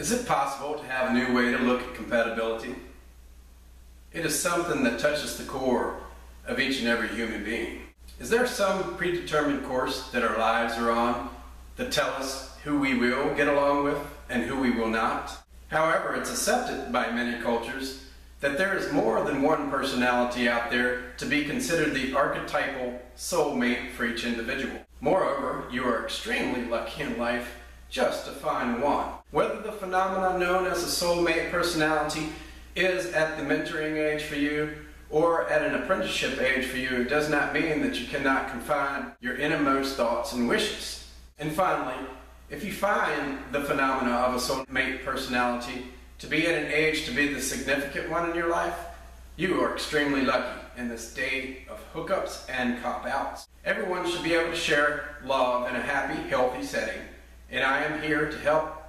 Is it possible to have a new way to look at compatibility? It is something that touches the core of each and every human being. Is there some predetermined course that our lives are on that tell us who we will get along with and who we will not? However, it's accepted by many cultures that there is more than one personality out there to be considered the archetypal soulmate for each individual. Moreover, you are extremely lucky in life just to find one. Whether the phenomenon known as a soulmate personality is at the mentoring age for you or at an apprenticeship age for you, it does not mean that you cannot confine your innermost thoughts and wishes. And finally, if you find the phenomena of a soulmate personality to be at an age to be the significant one in your life, you are extremely lucky in this day of hookups and cop-outs. Everyone should be able to share love in a happy, healthy setting, and I am here to help,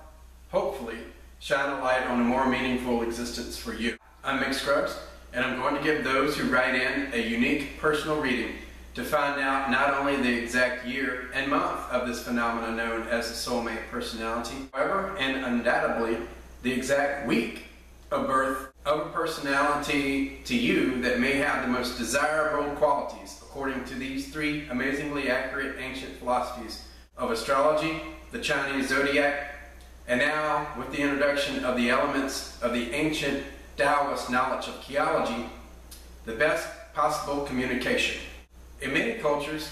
hopefully, shine a light on a more meaningful existence for you. I'm Mick Scruggs, and I'm going to give those who write in a unique personal reading to find out not only the exact year and month of this phenomenon known as a soulmate personality, however, and undoubtedly, the exact week of birth of a personality to you that may have the most desirable qualities according to these three amazingly accurate ancient philosophies of astrology, the Chinese zodiac, and now with the introduction of the elements of the ancient Taoist knowledge of Qiyology, the best possible communication. In many cultures,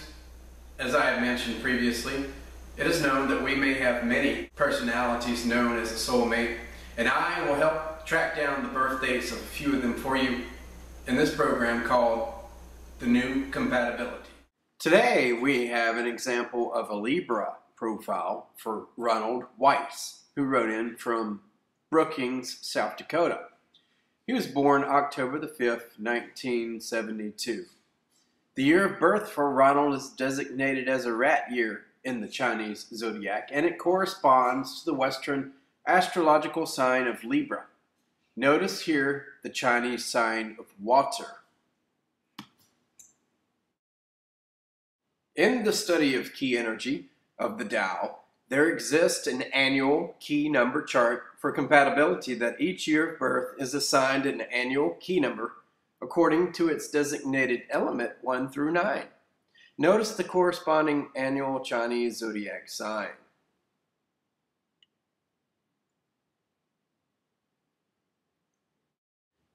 as I have mentioned previously, it is known that we may have many personalities known as a soulmate, and I will help track down the birth dates of a few of them for you in this program called The New Compatibility. Today we have an example of a Libra profile for Ronald Weiss, who wrote in from Brookings, South Dakota. He was born October the 5th, 1972. The year of birth for Ronald is designated as a rat year in the Chinese zodiac, and it corresponds to the Western astrological sign of Libra. Notice here the Chinese sign of water. In the study of key energy of the Tao, there exists an annual key number chart for compatibility that each year of birth is assigned an annual key number according to its designated element 1 through 9. Notice the corresponding annual Chinese zodiac sign.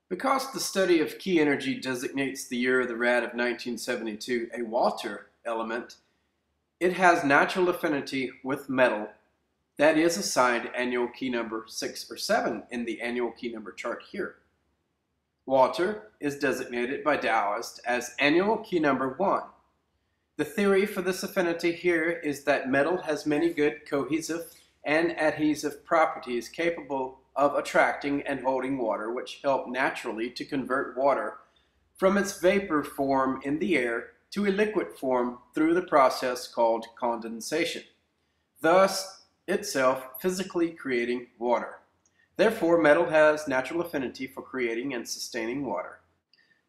Because the study of key energy designates the year of the rat of 1972 a water element, it has natural affinity with metal that is assigned annual key number 6 or 7 in the annual key number chart here. Water is designated by Taoists as annual key number 1. The theory for this affinity here is that metal has many good cohesive and adhesive properties capable of attracting and holding water, which help naturally to convert water from its vapor form in the air to a liquid form through the process called condensation, thus itself physically creating water. Therefore, metal has natural affinity for creating and sustaining water.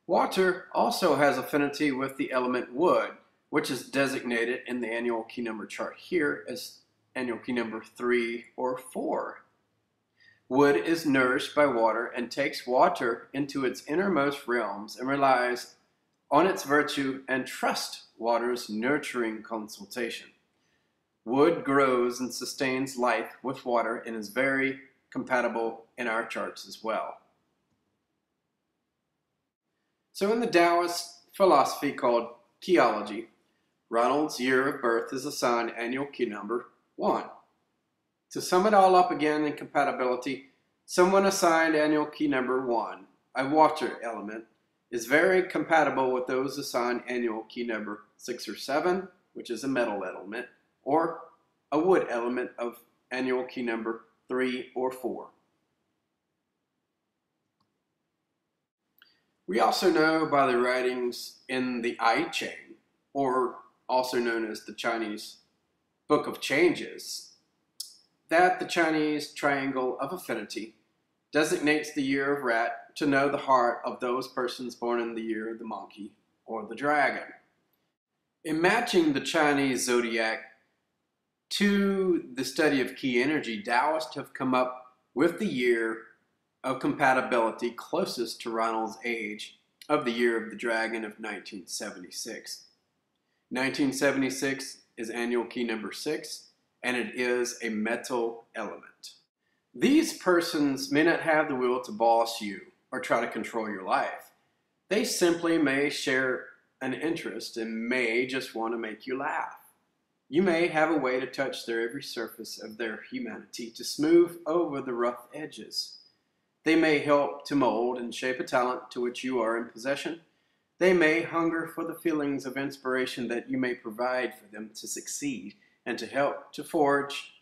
Water also has affinity with the element wood, which is designated in the annual key number chart here as annual key number 3 or 4. Wood is nourished by water and takes water into its innermost realms and relies on its virtue and trust water's nurturing consultation. Wood grows and sustains life with water and is very compatible in our charts as well. So in the Taoist philosophy called Qiyology, Ronald's year of birth is assigned annual key number 1. To sum it all up again in compatibility, someone assigned annual key number 1, a water element, is very compatible with those assigned annual key number 6 or 7, which is a metal element, or a wood element of annual key number 3 or 4. We also know by the writings in the I Ching, or also known as the Chinese Book of Changes, that the Chinese triangle of affinity designates the year of rat to know the heart of those persons born in the year of the monkey or the dragon. In matching the Chinese zodiac to the study of key energy, Taoists have come up with the year of compatibility closest to Ronald's age of the year of the dragon of 1976. 1976 is annual key number 6, and it is a metal element. These persons may not have the will to boss you or try to control your life. They simply may share an interest and may just want to make you laugh. You may have a way to touch their every surface of their humanity to smooth over the rough edges. They may help to mold and shape a talent to which you are in possession. They may hunger for the feelings of inspiration that you may provide for them to succeed and to help to forge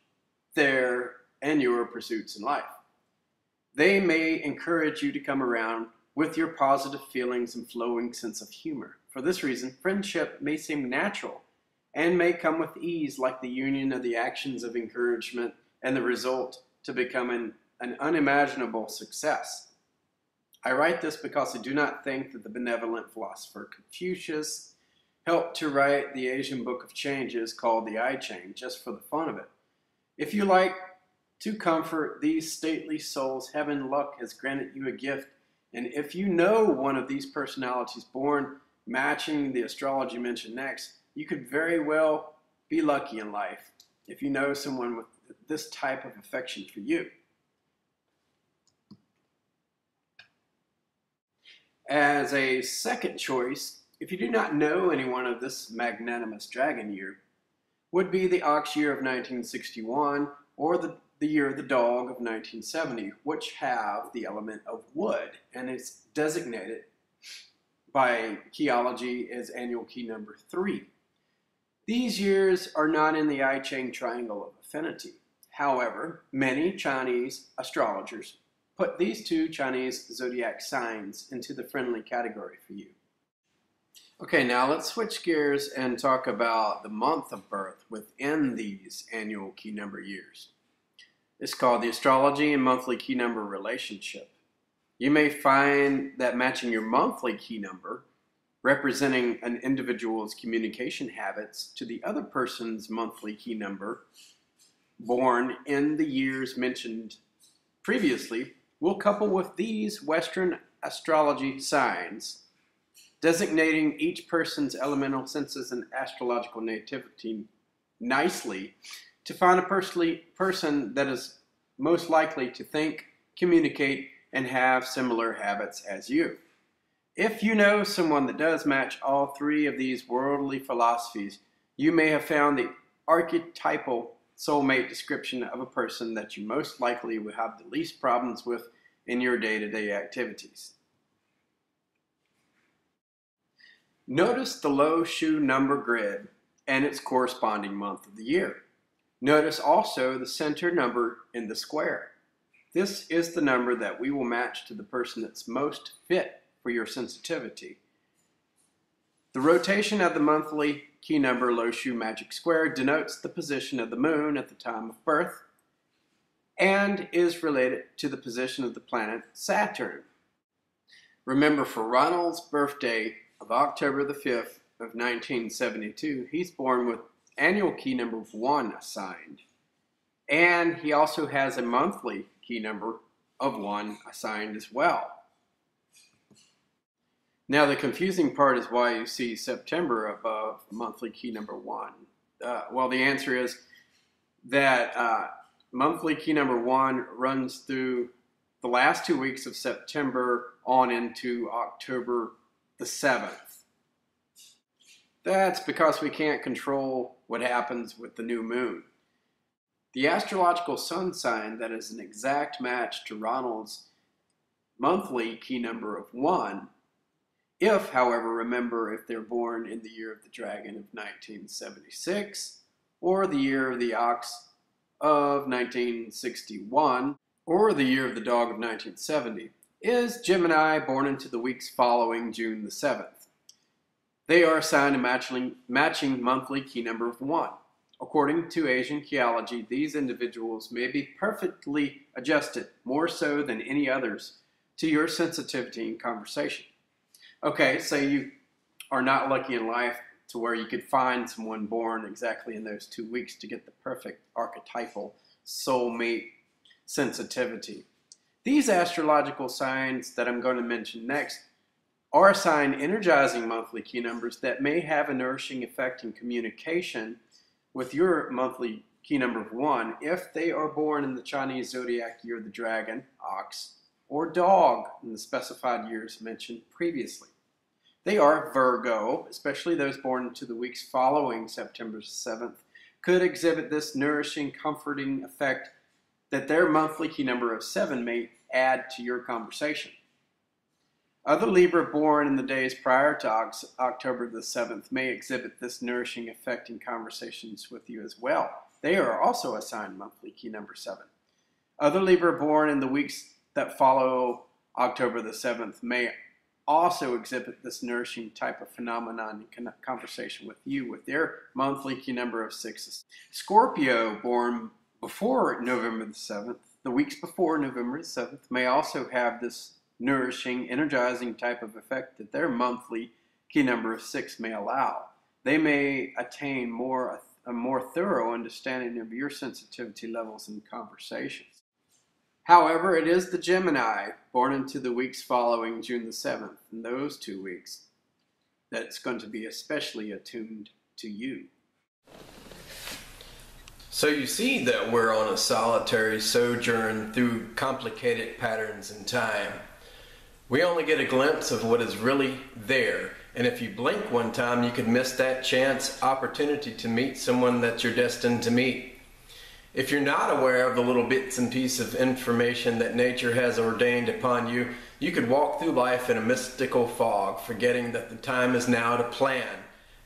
their and your pursuits in life. They may encourage you to come around with your positive feelings and flowing sense of humor. For this reason, friendship may seem natural and may come with ease, like the union of the actions of encouragement and the result to become an unimaginable success. I write this because I do not think that the benevolent philosopher Confucius helped to write the Asian Book of Changes called the I Ching just for the fun of it. If you like to comfort these stately souls, heaven, luck has granted you a gift. And if you know one of these personalities born matching the astrology mentioned next, you could very well be lucky in life if you know someone with this type of affection for you. As a second choice, if you do not know anyone of this magnanimous dragon year, would be the ox year of 1961 or the year of the dog of 1970, which have the element of wood and is designated by keyology as annual key number 3. These years are not in the I Ching triangle of affinity. However, many Chinese astrologers put these two Chinese zodiac signs into the friendly category for you. Okay, now let's switch gears and talk about the month of birth within these annual key number years. It's called the astrology and monthly key number relationship. You may find that matching your monthly key number, representing an individual's communication habits, to the other person's monthly key number, born in the years mentioned previously, will couple with these Western astrology signs, designating each person's elemental senses and astrological nativity nicely, to find a person that is most likely to think, communicate, and have similar habits as you. If you know someone that does match all three of these worldly philosophies, you may have found the archetypal soulmate description of a person that you most likely will have the least problems with in your day-to-day activities. Notice the low shoe number grid and its corresponding month of the year. Notice also the center number in the square. This is the number that we will match to the person that's most fit for your sensitivity. The rotation of the monthly key number low shoe magic square denotes the position of the moon at the time of birth and is related to the position of the planet Saturn. Remember, for Ronald's birthday of October the 5th of 1972, he's born with annual key number 1 assigned, and he also has a monthly key number of 1 assigned as well. Now, the confusing part is why you see September above monthly key number 1. Well, the answer is that monthly key number 1 runs through the last 2 weeks of September on into October the 7th. That's because we can't control what happens with the new moon. The astrological sun sign that is an exact match to Ronald's monthly key number of 1, if, however, remember if they're born in the year of the dragon of 1976, or the year of the ox of 1961, or the year of the dog of 1970, is Gemini, born into the weeks following June the 7th. They are assigned a matching monthly key number of 1. According to Asian keyology, these individuals may be perfectly adjusted, more so than any others, to your sensitivity in conversation. Okay, say you are not lucky in life to where you could find someone born exactly in those 2 weeks to get the perfect archetypal soulmate sensitivity. These astrological signs that I'm going to mention next are assigned energizing monthly key numbers that may have a nourishing effect in communication with your monthly key number of 1 if they are born in the Chinese zodiac year of the dragon, ox, or dog in the specified years mentioned previously. They are Virgo, especially those born into the weeks following September 7th, could exhibit this nourishing, comforting effect that their monthly key number of 7 may add to your conversation. Other Libra born in the days prior to October the 7th may exhibit this nourishing effect in conversations with you as well. They are also assigned monthly key number 7. Other Libra born in the weeks that follow October the 7th may also exhibit this nourishing type of phenomenon in conversation with you with their monthly key number of 6. Scorpio born before November the 7th, the weeks before November the 7th, may also have this nourishing, energizing type of effect that their monthly key number of 6 may allow. They may attain a more thorough understanding of your sensitivity levels in conversations. However, it is the Gemini, born into the weeks following June the 7th, in those 2 weeks, that's going to be especially attuned to you. So you see that we're on a solitary sojourn through complicated patterns in time. We only get a glimpse of what is really there, and if you blink one time, you could miss that chance opportunity to meet someone that you're destined to meet. If you're not aware of the little bits and pieces of information that nature has ordained upon you, you could walk through life in a mystical fog, forgetting that the time is now to plan,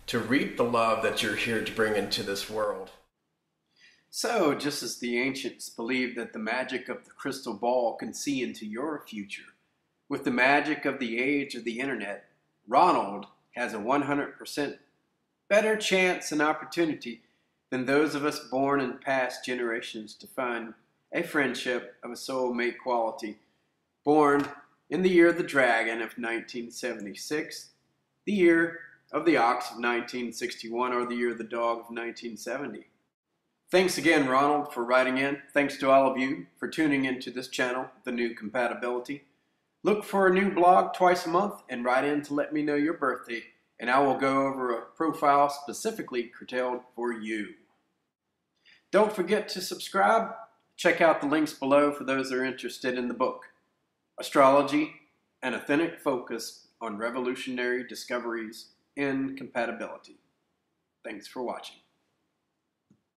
to reap the love that you're here to bring into this world. So, just as the ancients believed that the magic of the crystal ball can see into your future, with the magic of the age of the internet, Ronald has a 100% better chance and opportunity than those of us born in past generations to find a friendship of a soulmate quality, born in the year of the dragon of 1976, the year of the ox of 1961, or the year of the dog of 1970. Thanks again, Ronald, for writing in. Thanks to all of you for tuning into this channel, The New Compatibility. Look for a new blog twice a month and write in to let me know your birthday, and I will go over a profile specifically curtailed for you. Don't forget to subscribe. Check out the links below for those that are interested in the book, Astrology, an Authentic Focus on Revolutionary Discoveries in Compatibility. Thanks for watching.